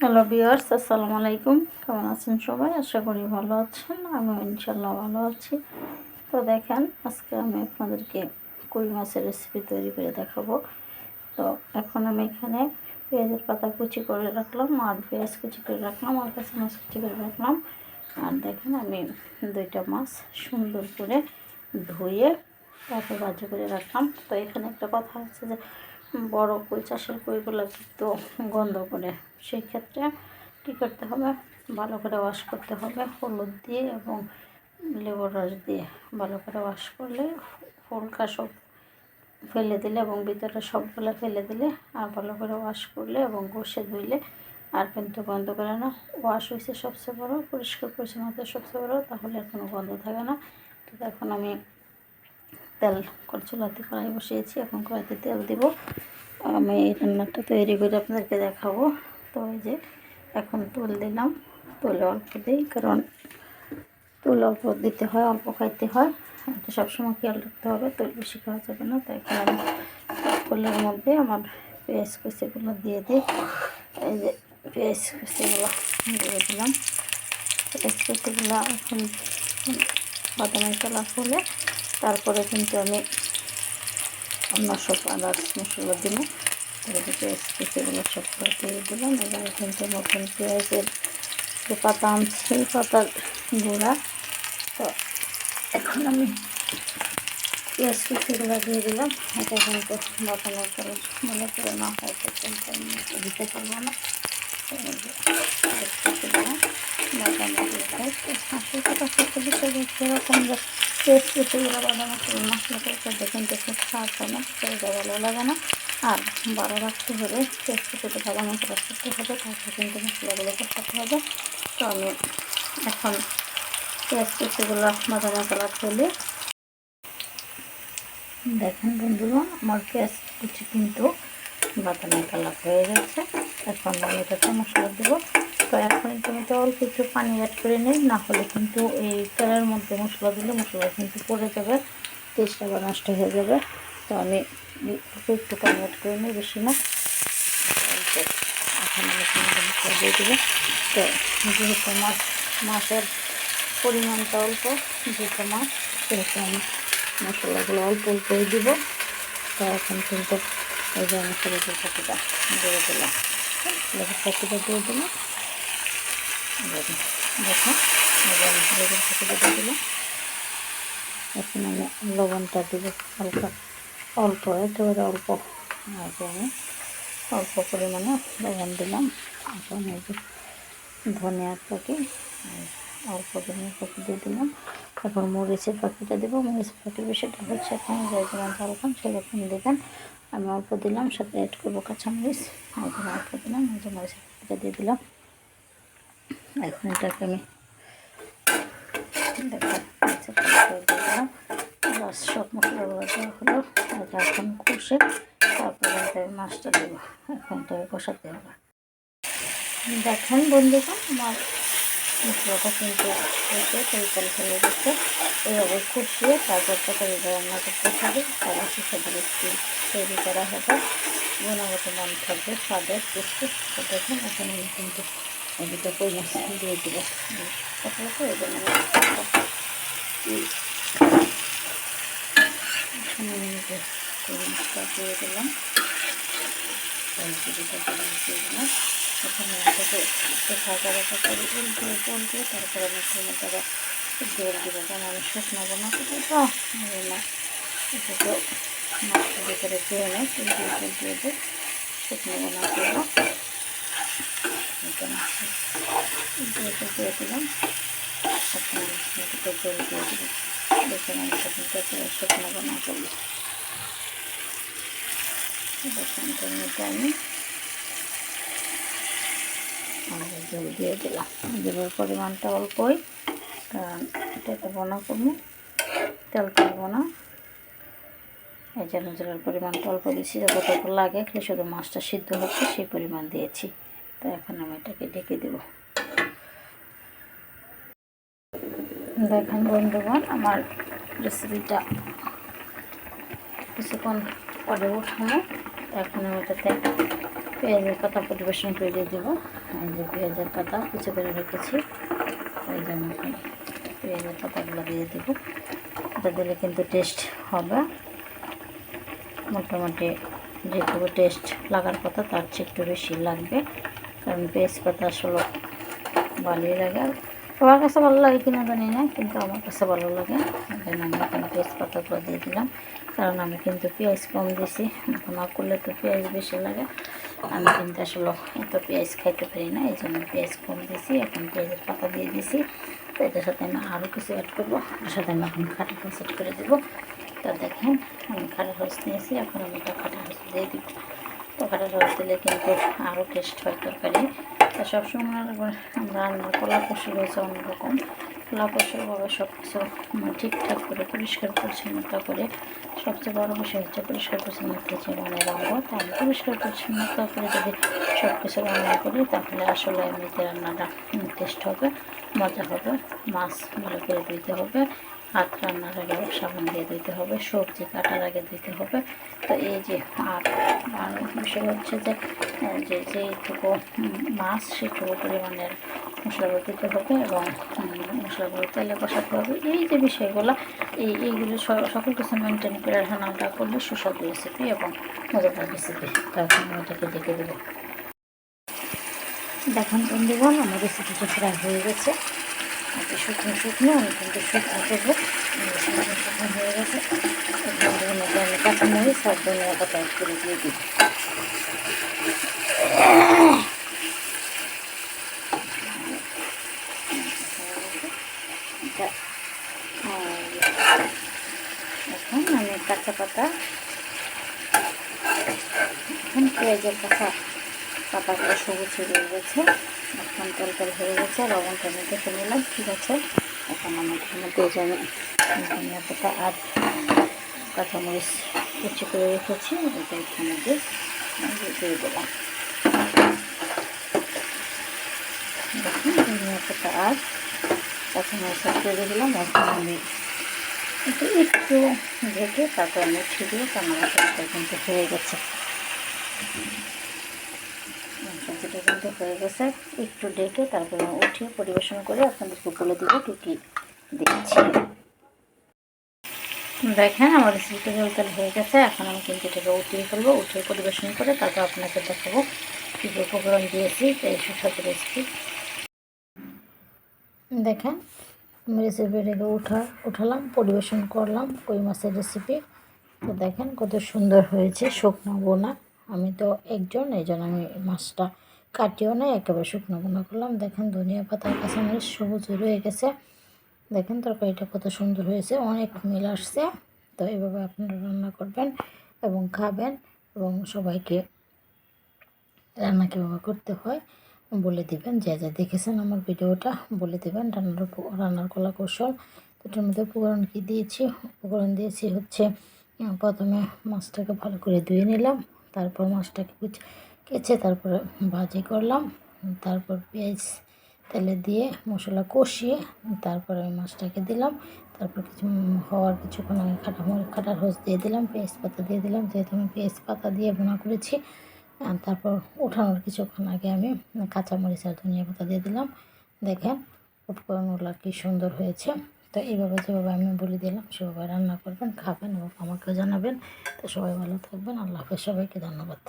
Hello viewers, আসসালামু আলাইকুম। কেমন আছেন সবাই? আশা করি ভালো আছেন। আমিও ইনশাল্লাহ ভালো আছি। তো দেখেন, আজকে আমি আপনাদেরকে কই মাছের রেসিপি তৈরি করে দেখাবো। তো এখন আমি এখানে পেঁয়াজের পাতা কুচি করে রাখলাম, আর পেঁয়াজ কুচি করে রাখলাম, আর কাঁচা মাছ কুচি করে রাখলাম। আর দেখেন, আমি দুইটা মাছ সুন্দর করে ধুয়ে তারপর ভাজি করে রাখলাম। তো এখানে একটা কথা আছে যে বড় কই, চাষের কইগুলো কিন্তু গন্ধ করে। সেই ক্ষেত্রে কী করতে হবে, ভালো করে ওয়াশ করতে হবে হলুদ দিয়ে এবং লেবুর রস দিয়ে। ভালো করে ওয়াশ করলে ফুলকা সব ফেলে দিলে এবং ভিতরে সবগুলো ফেলে দিলে, আর ভালো করে ওয়াশ করলে এবং ঘষে ধুইলে আর কিন্তু গন্ধ করে না। ওয়াশ হয়েছে সবচেয়ে বড়, পরিষ্কার পরিচ্ছন্নতা সবচেয়ে বড়, তাহলে আর কোনো গন্ধ থাকে না। তো এখন আমি তেল চুলাতে কড়াই বসিয়েছি, এখন কড়াইতে তেল দিব। আমি এই রান্নাটা তৈরি করে আপনাদেরকে দেখাবো। তো এই যে এখন তুল দিলাম, তুলে অল্প দিই, কারণ তুল অল্প দিতে হয়, অল্প খাইতে হয়। এটা সবসময় খেয়াল রাখতে হবে, তুল বেশি খাওয়া যাবে না। তো এখন আমি তুলের মধ্যে আমার পেঁয়াজ কুচিগুলো দিয়ে দিই। এই যে পেঁয়াজ কুচিগুলো দিয়ে দিলাম। পেঁয়াজ কুচিগুলো এখন বাদামি কালার হলে তারপরে কিন্তু আমি অন্য সব আদার্স মশলা দিলাম। পেঁয়াজ কুচিগুলো সব দিয়ে দিলাম। এবারে কিন্তু নতুন পেঁয়াজের যে পাতা আনছি, সেই পাতার গুঁড়া। তো এখন আমি পেঁয়াজ কুচিগুলো দিয়ে দিলাম। এটা কিন্তু বাটানোর করে মনে করে না হয় পর্যন্ত আমি দিতে পারবো না। বাটানো হাঁসের কথা করতে সেরকম যে পেঁয়াজ কুচিগুলো বাদানো করে মশলা তরকারিটা কিন্তু খুব স্বাদ হয় না, সেটা ভালো লাগে না। আর ভালো রাখতে হবে, পেঁয়াজ কুচিটা ভালো মতো রাখতে হবে, তারপর কিন্তু মশলাগুলো কষাতে হবে। তো আমি এখন পেঁয়াজ কুচিগুলো বাদানো কালার হলে দেখেন বন্ধুরা, আমার পেঁয়াজ কুচি কিন্তু বাদামি কালার হয়ে গেছে। এখন আমি এটাতে মশলা দেবো। তো এখন আমি তো অল্প একটু পানি অ্যাড করে নিই, না হলে কিন্তু এই তেলের মধ্যে মশলা দিলে মশলা কিন্তু পড়ে যাবে, টেস্টটা আবার নষ্ট হয়ে যাবে। তো আমি একটু পানি অ্যাড করে নিই, বেশি না। এখন আমি মশলা দিয়ে দেবো। তো যেহেতু মাছের পরিমাণটা অল্প, যেহেতু মাছ, সেহেতু আমি মশলাগুলো অল্প অল্পই দিব। তো এখন কিন্তু এই যে আমি সরিষার পাখিটা দিয়ে দিলাম, সরিষার পাখিটা দিয়ে দিলাম। দেখো, আমি সরিষার পাখিটা দিয়ে দিলাম। এখন আমি লবণটা দিব হালকা, অল্প, একেবারে অল্প। আগে আমি অল্প পরিমাণে লবণ দিলাম। এখন এই যে ধনিয়ার পাখি, অল্প ধনিয়ার পাখি দিয়ে দিলাম। এখন মরিচের পাখিটা দেবো। মরিচের পাখি বেশিটা হচ্ছে আপনি যাই যেমন ঝাল খান সেরকম দেবেন। আমি অল্প দিলাম, সাথে অ্যাড করবো কাঁচামরিচ। এখন অল্প দিলাম, এই যে মরিচের পাখিটা দিয়ে দিলাম। এখন এটাকে আমি দিলাম, বাস সব মশলাগুলো দেওয়া হলো। এটা এখন কষে তারপরে আমি মাছটা দেবো। এখন এটাকে কষাতে হবে। দেখেন বন্ধুগণ, আমার মশলাটা কিন্তু তেল ফেলে দিচ্ছে। এভাবে কষিয়ে তারপর তরকারিটা রান্না করতে হবে, তাহলে সুস্বাদু রেসিপি তৈরি করা হবে, গুণগত মান থাকবে, স্বাদের টেস্টি। তো দেখুন, এখন আমি কিন্তু এদিকে কই মাছ দিয়ে দিব সকালে, তো এই জন্য কই মাছটা দিয়ে দিলাম। এখানে এটাকে একটু ভাজা করে উল্টিয়ে তারপরে আমি টমেটোটা জল দেবো, কারণ আমি শুকনো বানাতে দেবো না। এটাকে মাছটার ভিতরে দিয়ে নেই, উল্টিয়ে দিয়ে শুকনো বানাতে দেবো। এটা মাছটা দিয়ে দিলাম। এখন এটাকে জল দিয়ে দেবো। দেখুন, আমি তখন শুকনো বানা করবো। দেখুন, টমেটো আমি জল দিয়ে দিলাম। জলের পরিমাণটা অল্পই, কারণ এটাতে বোনা করবো, তেল তুলবো না। এই জন্য জলের পরিমাণটা অল্প দিয়েছি, যতটুকু লাগে, খালি শুধু মাছটা সিদ্ধ হচ্ছে সেই পরিমাণ দিয়েছি। তো এখন আমি এটাকে ঢেকে দেব। দেখেন বন্ধুগণ, আমার রেসিপিটা কিছুক্ষণ পরে উঠানো। এখন আমি এটাতে পেঁয়াজের পাতা পরিবেশন করে দিয়ে দেবো। এই যে পেঁয়াজের পাতা কুচি করে রেখেছি, ওই জন্য পেঁয়াজের পাতাগুলো দিয়ে দেবো। এটা দিলে কিন্তু টেস্ট হবে, মোটামুটি যেটুকু টেস্ট লাগার কথা তার চেয়ে একটু বেশি লাগবে, কারণ পেঁয়াজ পাতা আসলে ভালোই লাগে। সবার কাছে ভালো লাগে কিনা জানি না, কিন্তু আমার কাছে ভালো লাগে। এখানে আমি এখন পেঁয়াজ পাতাগুলো দিয়ে দিলাম, কারণ আমি কিন্তু পেঁয়াজ কম দিছি, না করলে তো পেঁয়াজ বেশি লাগে। আমি কিন্তু আসলে এত পেঁয়াজ খাইতে পারি না, এই জন্য পেঁয়াজ কম দিছি। এখন পেঁয়াজের পাতা দিয়ে দিছি, তো এটার সাথে আমি আরও কিছু অ্যাড করবো। এটার সাথে আমি এখন খাটা রস অ্যাড করে দেবো। তো দেখেন আমি খাটা রস নিয়েছি, এখন আমি এটা খাটা রস দিয়ে দিব। তো খাটা রস দিলে কিন্তু আরও টেস্ট হয় তরকারি। তো সবসময় আমরা রান্নার কলা কৌশল হয়েছে অন্যরকম। কলা কৌশলভাবে সব কিছু ঠিকঠাক করে পরিষ্কার পরিচ্ছন্নতা করে, সবচেয়ে বড় বিষয় হচ্ছে পরিষ্কার পরিচ্ছন্নতা হচ্ছে মনের অঙ্গ। তো আমি পরিষ্কার পরিচ্ছন্নতা করে যদি সব কিছু রান্না করি, তাহলে আসলে এমনিতে রান্নাটা টেস্ট হবে, মজা হবে। মাছ ভালো করে ধুইতে হবে, হাত রান্নার আগে সাবান দিয়ে ধুইতে হবে, সবজি কাটার আগে ধুইতে হবে। তো এই যে আর বিষয় হচ্ছে যে যেটুকু মাছ সেটুকু পরিমাণের মশলাগুলো দিতে হবে, এবং মশলাগুলো তেলে কষাতে হবে। এই যে বিষয়গুলো, এইগুলো সকল কিছু মেনটেন করে রান্নাটা করলে সুস্বাদু রেসিপি এবং মজাদার রেসিপি। তখন আমি এটাকে দেখে দেবো। দেখুন বন্ধুগণ, আমার রেসিপিটা প্রায় হয়ে গেছে। শুকনো শুকনো আমি কিন্তু শুকনো করবো, শুকনো শুকনো হয়ে গেছে। এর মধ্যে আমি কাঁচামরিচ আর ধনিয়া পাতা অ্যাড করে দিয়ে দিই। এখন আমি কাঁচা পাতা, এখন পেঁয়াজের পাতাগুলো সবুজ হয়ে গেছে, এখন তরকারি হয়ে গেছে। লবণটা আমি দেখে নিলাম, ঠিক আছে। এখন আমি এখানে পেঁয়াজ, আমি ধনিয়া পাতা আর কাঁচামরিচ কুচি করে রেখেছি, এটা এখানে দিয়ে দিলাম। দেখুন ধনিয়া পাতা আর কাঁচামরিচ করে দিলাম। এখন আমি একটু ঢেকে তারপর আমি ছিটিয়ে, কারণ আমার সবজিটা কিন্তু হয়ে গেছে। সবজিটা কিন্তু হয়ে গেছে, একটু ঢেকে তারপরে উঠিয়ে পরিবেশন করে আপনাদেরকে বলে দেবো কী কী দিচ্ছি। দেখেন আমার রেসিপিটা জলতেল হয়ে গেছে। এখন আমি কিন্তু এটাকে উঠিয়ে ফেলবো, উঠিয়ে পরিবেশন করে তারপর আপনাকে দেখাবো কী কী উপকরণ দিয়েছি এই সুস্বাদু রেসিপি। দেখেন আমি রেসিপিটাকে উঠালাম, পরিবেশন করলাম কই মাছের রেসিপি। তো দেখেন কত সুন্দর হয়েছে, শুকনো বোনা। আমি তো একজন, এই জন্য আমি মাছটা কাটিও না, একেবারে শুকনো বোনা করলাম। দেখেন ধনিয়া পাতা কাঁচামরিচ সবুজ রয়ে গেছে। দেখেন তরকারিটা কত সুন্দর হয়েছে, অনেক মিল আসছে। তো এভাবে আপনারা রান্না করবেন এবং খাবেন, এবং সবাইকে রান্না কীভাবে করতে হয় বলে দেবেন। যা যা দেখেছেন আমার ভিডিওটা বলে দেবেন রান্নার কলা কৌশল। এটার মধ্যে উপকরণ কী দিয়েছি, উপকরণ দিয়েছি হচ্ছে প্রথমে মাছটাকে ভালো করে ধুয়ে নিলাম, তারপর মাছটাকে কেচে তারপরে ভাজি করলাম, তারপর পেঁয়াজ তেলে দিয়ে মশলা কষিয়ে তারপরে আমি মাছটাকে দিলাম। তারপর কিছুক্ষণ আগে খাটার রস দিয়ে দিলাম, পেঁয়াজ পাতা দিয়ে দিলাম, যেহেতু আমি পেঁয়াজ পাতা দিয়ে ভুনা করেছি। তারপর ওঠানোর কিছুক্ষণ আগে আমি কাঁচামরিচ আর ধনিয়া পাতা দিয়ে দিলাম। দেখেন উপকরণগুলো কী সুন্দর হয়েছে। তো এইভাবে যেভাবে আমি বলে দিলাম সেভাবে রান্না করবেন, খাবেন এবং আমাকেও জানাবেন। তো সবাই ভালো থাকবেন, আল্লাহ হাফেজ, সবাইকে ধন্যবাদ।